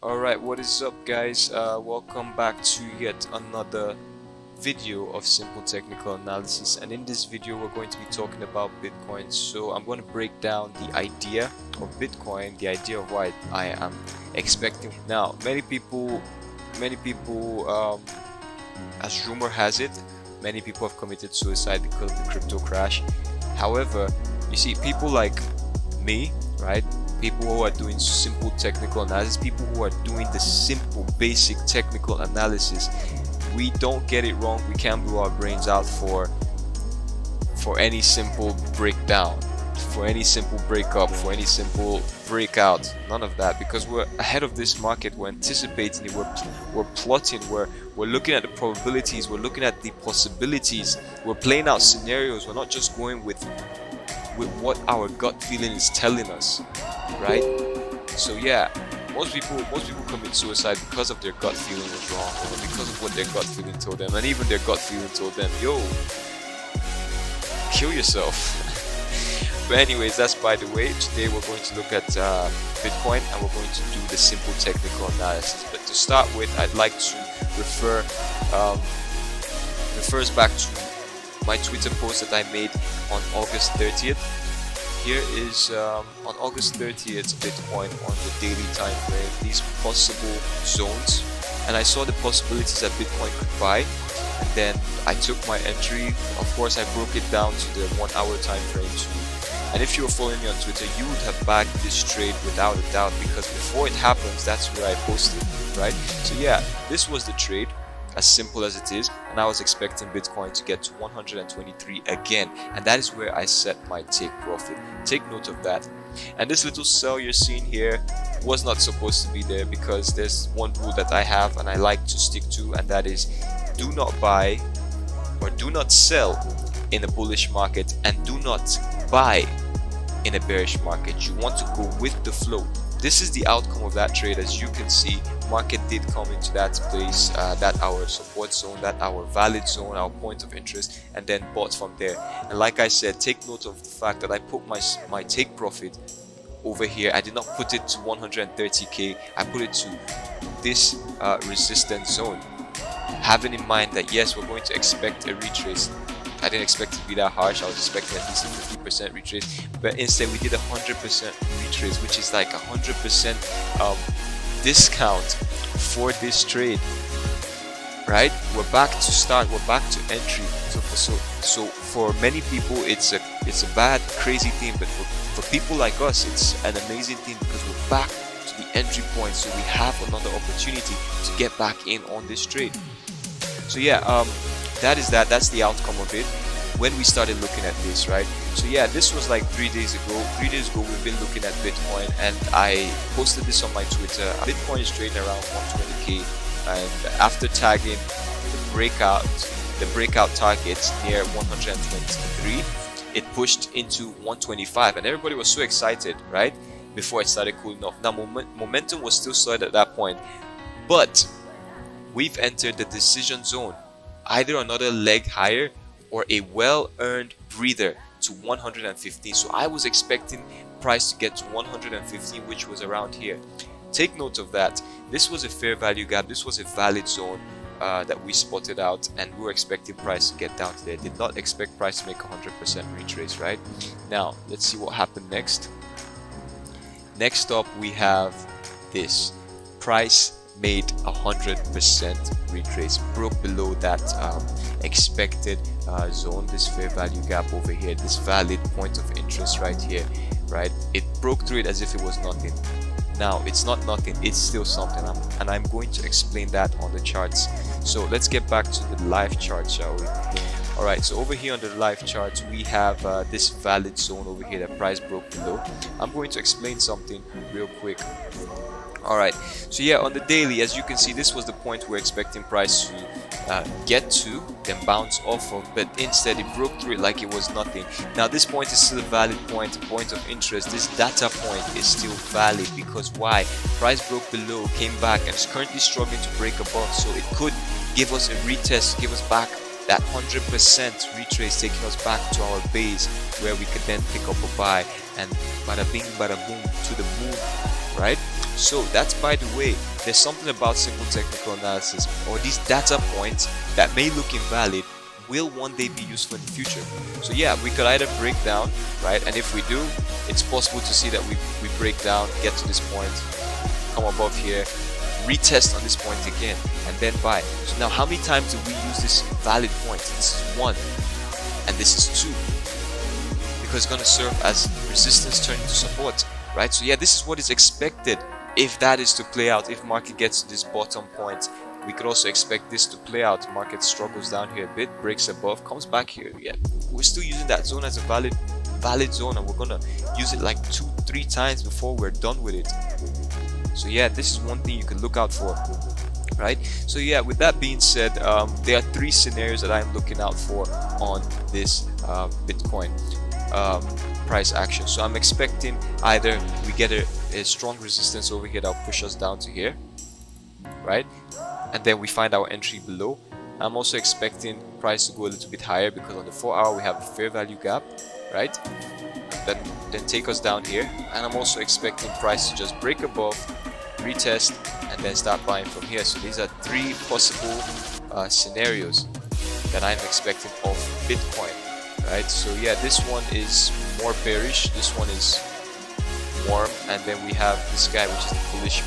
Alright, what is up guys? Welcome back to yet another video of simple technical analysis, and in this video we're going to be talking about Bitcoin. So I'm going to break down the idea of Bitcoin, the idea of what I am expecting. Now many people as rumor has it, many people have committed suicide because of the crypto crash. However, you see, people like me, right? People who are doing simple technical analysis, people who are doing the simple basic technical analysis, we don't get it wrong. We can't blow our brains out for any simple breakdown, for any simple breakup, for any simple breakout. None of that, because we're ahead of this market. We're anticipating it. We're plotting. We're looking at the probabilities. We're looking at the possibilities. We're playing out scenarios. We're not just going with what our gut feeling is telling us, right? So yeah, most people commit suicide because of their gut feeling was wrong, or because of what their gut feeling told them, and even their gut feeling told them, yo, kill yourself. But anyways, that's by the way. Today we're going to look at Bitcoin, and we're going to do the simple technical analysis. But to start with, I'd like to refers back to my Twitter post that I made on August 30th. Here is on August 30th, Bitcoin on the daily time frame, these possible zones, and I saw the possibilities that Bitcoin could buy, and then I took my entry. Of course, I broke it down to the 1 hour time frame too. And if you were following me on Twitter, you would have bagged this trade without a doubt, because before it happens, that's where I posted, right? So yeah, this was the trade, as simple as it is, and I was expecting Bitcoin to get to 123 again, and that is where I set my take profit. Take note of that. And this little sell you're seeing here was not supposed to be there, because there's one rule that I have and I like to stick to, and that is do not buy or do not sell in a bullish market, and do not buy in a bearish market. You want to go with the flow. This is the outcome of that trade. As you can see, market did come into that place, that our support zone, that our valid zone, our point of interest, and then bought from there. And like I said, take note of the fact that I put my take profit over here. I did not put it to 130k. I put it to this resistance zone, having in mind that yes, we're going to expect a retrace. I didn't expect it to be that harsh. I was expecting at least a 50% retrace, but instead we did 100% retrace, which is like 100% discount for this trade, right? We're back to start. We're back to entry. So for many people, it's a bad, crazy thing, but for people like us, it's an amazing thing, because we're back to the entry point. So we have another opportunity to get back in on this trade. So yeah, that's the outcome of it when we started looking at this, right? So yeah, this was like 3 days ago. 3 days ago we've been looking at Bitcoin, and I posted this on my Twitter. Bitcoin is trading around 120k, and after tagging the breakout targets near 123, it pushed into 125, and everybody was so excited, right? Before it started cooling off. Now momentum was still solid at that point, but we've entered the decision zone. Either another leg higher or a well-earned breather to 115. So I was expecting price to get to 115, which was around here. Take note of that. This was a fair value gap. This was a valid zone that we spotted out, and we were expecting price to get down to there. Did not expect price to make 100% retrace, right? Now let's see what happened next. Next up, we have this. Price made 100% retrace, broke below that expected zone, this fair value gap over here, this valid point of interest right here, right? It broke through it as if it was nothing. Now it's not nothing, it's still something, and I'm going to explain that on the charts. So let's get back to the live chart, shall we? Alright, so over here on the live charts, we have this valid zone over here that price broke below. I'm going to explain something real quick. Alright, so yeah, on the daily, as you can see, this was the point we're expecting price to get to, then bounce off of, but instead it broke through it like it was nothing. Now this point is still a valid point of interest. This data point is still valid, because why? Price broke below, came back, and is currently struggling to break above, so it could give us a retest, give us back that 100% retrace, taking us back to our base, where we could then pick up a buy, and bada bing bada boom, to the moon, right? So that's, by the way, there's something about simple technical analysis, or these data points that may look invalid will one day be useful in the future. So yeah, we could either break down, right? And if we do, it's possible to see that we break down, get to this point, come above here, retest on this point again, and then buy. So now how many times do we use this valid point? This is 1, and this is 2, because it's going to serve as resistance turning to support, right? So yeah, this is what is expected if that is to play out. If market gets to this bottom point, we could also expect this to play out. Market struggles down here a bit, breaks above, comes back here. Yeah, we're still using that zone as a valid zone, and we're gonna use it like 2-3 times before we're done with it. So yeah, this is one thing you can look out for, right? So yeah, with that being said, there are 3 scenarios that I'm looking out for on this Bitcoin price action. So I'm expecting either we get a strong resistance over here that'll push us down to here, right? And then we find our entry below. I'm also expecting price to go a little bit higher, because on the 4-hour we have a fair value gap, right? Then take us down here. And I'm also expecting price to just break above, retest, and then start buying from here. So these are 3 possible scenarios that I'm expecting of Bitcoin, right? So yeah, this one is more bearish, this one is warm, and then we have this guy, which is the bullish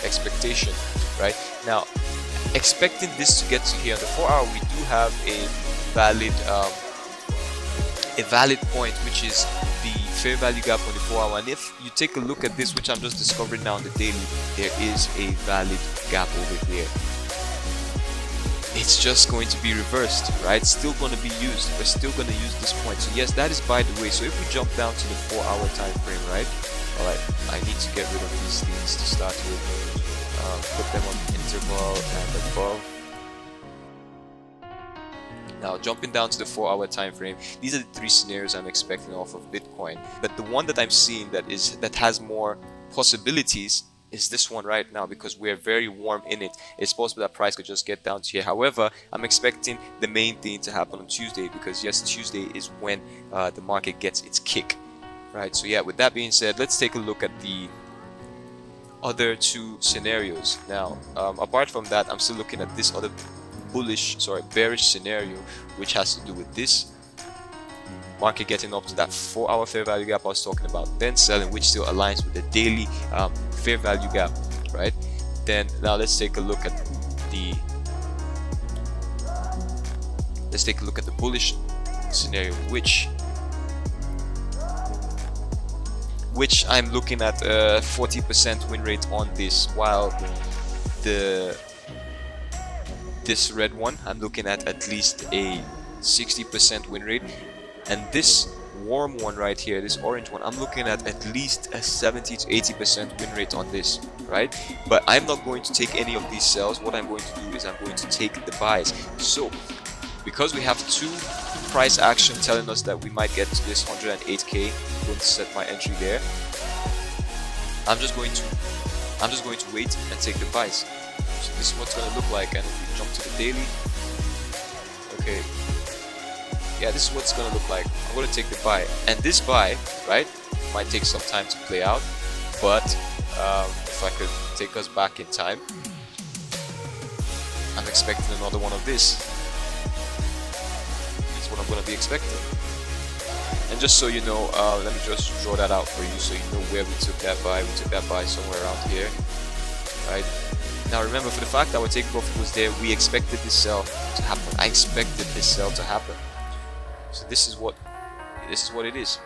expectation, right? Now, expecting this to get to here on the 4-hour, we do have a valid point, which is the fair value gap on the 4-hour. And if you take a look at this, which I'm just discovering now on the daily, there is a valid gap over here. It's just going to be reversed, right? Still going to be used. We're still going to use this point. So yes, that is by the way. So if we jump down to the 4-hour time frame, right? Alright, I need to get rid of these things to start with. Put them on interval and above. Now jumping down to the 4-hour time frame, these are the 3 scenarios I'm expecting off of Bitcoin. But the one that I'm seeing that has more possibilities is this one right now, because we're very warm in it. It's possible that price could just get down to here. However, I'm expecting the main thing to happen on Tuesday, because yes, Tuesday is when the market gets its kick, right? So yeah, with that being said, let's take a look at the other 2 scenarios. Now apart from that, I'm still looking at this other bearish scenario, which has to do with this market getting up to that 4-hour fair value gap I was talking about, then selling, which still aligns with the daily fair value gap, right? Then now let's take a look at the bullish scenario, which I'm looking at a 40% win rate on this, while this red one I'm looking at least a 60% win rate, and this warm one right here, this orange one, I'm looking at least a 70 to 80% win rate on this, right? But I'm not going to take any of these sells. What I'm going to do is I'm going to take the buys. So because we have 2 price action telling us that we might get to this 108k, I'm going to set my entry there. I'm just going to wait and take the buys. So this is what's going to look like. And if we jump to the daily, okay, yeah, this is what's going to look like. I'm going to take the buy, and this buy, right, might take some time to play out, but if I could take us back in time, I'm expecting another one of this. That's what I'm going to be expecting. And just so you know, let me just draw that out for you so you know where we took that buy. We took that buy somewhere around here, right? Now remember, for the fact that our take profit was there, we expected this sell to happen. I expected this sell to happen. So this is what it is.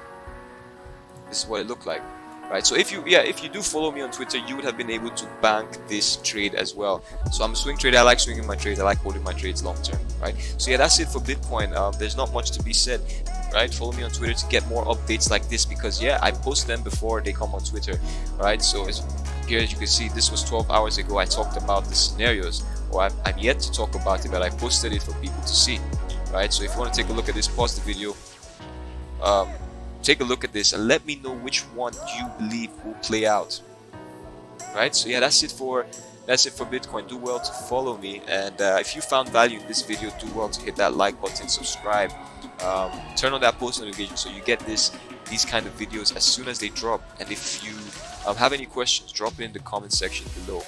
This is what it looked like, right? So if you do follow me on Twitter, you would have been able to bank this trade as well. So I'm a swing trader. I like swinging my trades. I like holding my trades long term, right? So yeah, that's it for Bitcoin. There's not much to be said, right? Follow me on Twitter to get more updates like this, because yeah, I post them before they come on Twitter, right? So here, as you can see, this was 12 hours ago. I talked about the scenarios, or I'm yet to talk about it, but I posted it for people to see, right? So if you want to take a look at this, pause the video, take a look at this, and let me know which one you believe will play out, right? So yeah, that's it for Bitcoin. Do well to follow me, and if you found value in this video, do well to hit that like button, subscribe, turn on that post notification so you get these kind of videos as soon as they drop. And if you have any questions, drop it in the comment section below.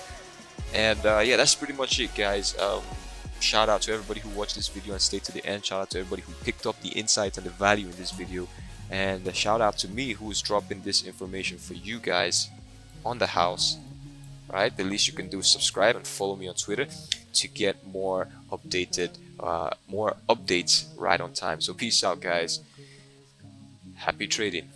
And yeah, that's pretty much it, guys. Shout out to everybody who watched this video and stayed to the end. Shout out to everybody who picked up the insight and the value in this video. And shout out to me who is dropping this information for you guys on the house. Right? The least you can do is subscribe and follow me on Twitter to get more updates right on time. So peace out, guys. Happy trading.